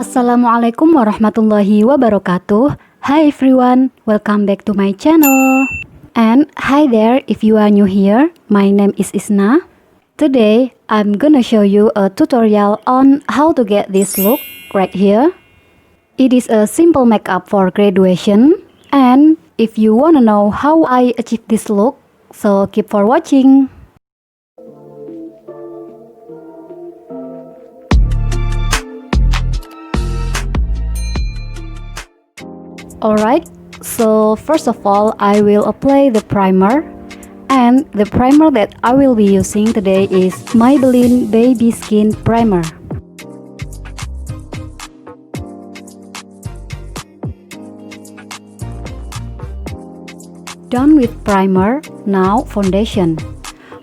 Assalamualaikum warahmatullahi wabarakatuh. Hi everyone, welcome back to my channel. And hi there, if you are new here, my name is Isna. Today, I'm gonna show you a tutorial on how to get this look right here. It is a simple makeup for graduation. And if you wanna know how I achieve this look, so keep for watching. Alright, so first of all, I will apply the primer. And the primer that I will be using today is Maybelline Baby Skin Primer. Done with primer, now foundation.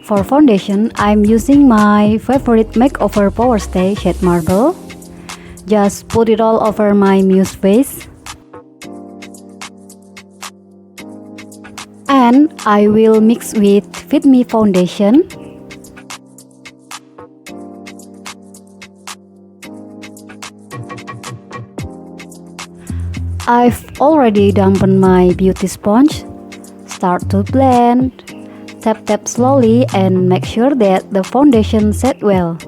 For foundation, I'm using my favorite makeover Power Stay shade Marble. Just put it all over my muse face. And I will mix with Fit Me foundation. I've already dampened my beauty sponge. Start to blend. Tap slowly and make sure that the foundation set well.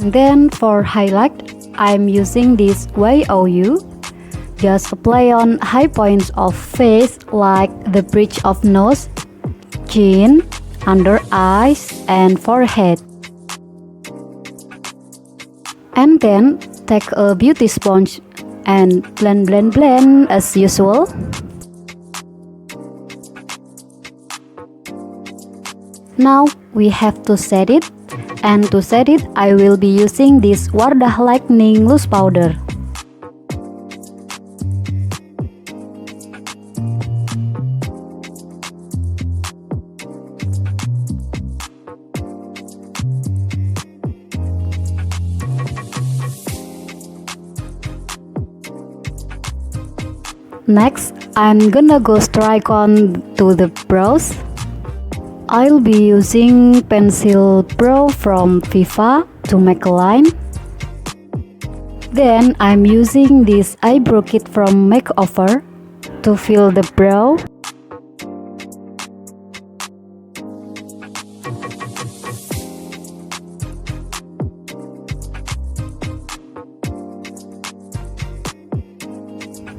And then for highlight, I'm using this YOU. Just apply on high points of face like the bridge of nose, chin, under eyes, and forehead. And then take a beauty sponge and blend as usual. Now we have to set it. And to set it, I will be using this Wardah Lightning Loose Powder. Next, I'm gonna go strike on to the brows. I'll be using pencil brow from Viva to make a line. Then I'm using this eyebrow kit from Makeover to fill the brow.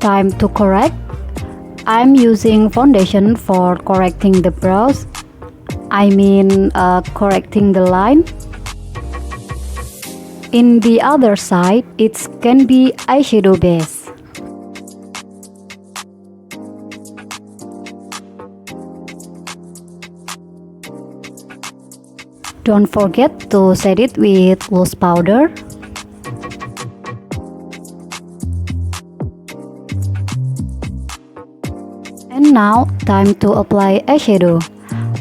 Time to correct. I'm using foundation for correcting the brows. Correcting the line. In the other side, it can be eyeshadow base. Don't forget to set it with loose powder. And now, time to apply eyeshadow.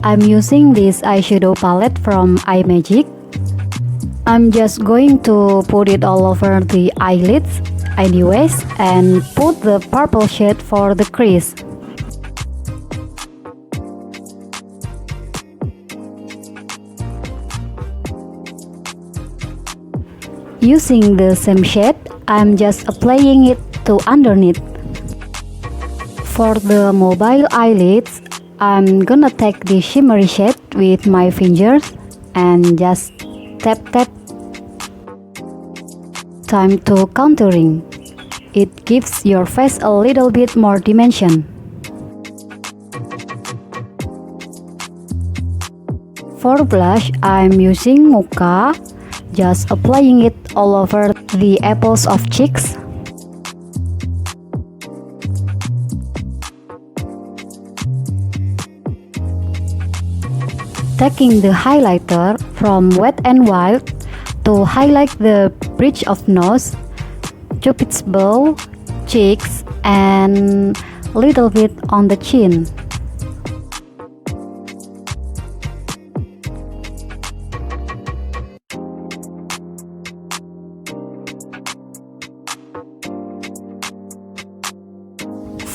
I'm using this eyeshadow palette from iMagic. I'm just going to put it all over the eyelids anyways and put the purple shade for the crease. Using the same shade, I'm just applying it to underneath. For the mobile eyelids, I'm gonna take the shimmery shade with my fingers and just tap. Time to contouring. It gives your face a little bit more dimension. For blush, I'm using Muka, just applying it all over the apples of cheeks. Taking the highlighter from Wet n Wild to highlight the bridge of nose, Cupid's bow, cheeks, and little bit on the chin.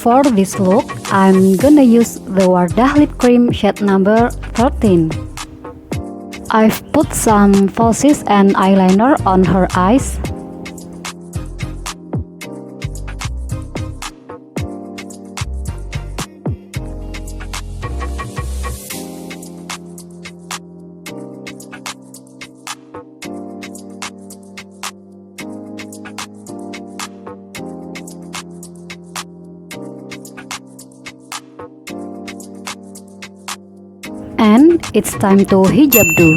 For this look, I'm gonna use the Wardah Lip Cream shade number 13. I've put some falsies and eyeliner on her eyes. And it's time to hijab do.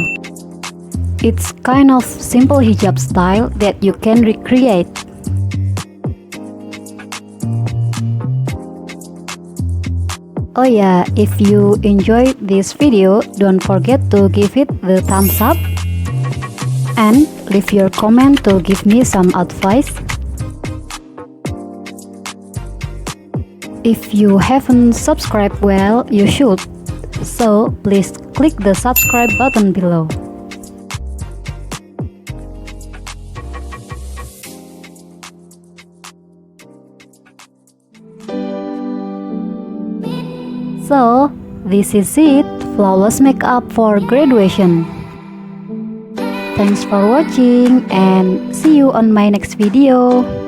It's kind of simple hijab style that you can recreate. Oh yeah, if you enjoyed this video, don't forget to give it the thumbs up and leave your comment to give me some advice. If you haven't subscribed, well, you should. So please click the subscribe button below. So this is it, flawless makeup for graduation. Thanks for watching and see you on my next video.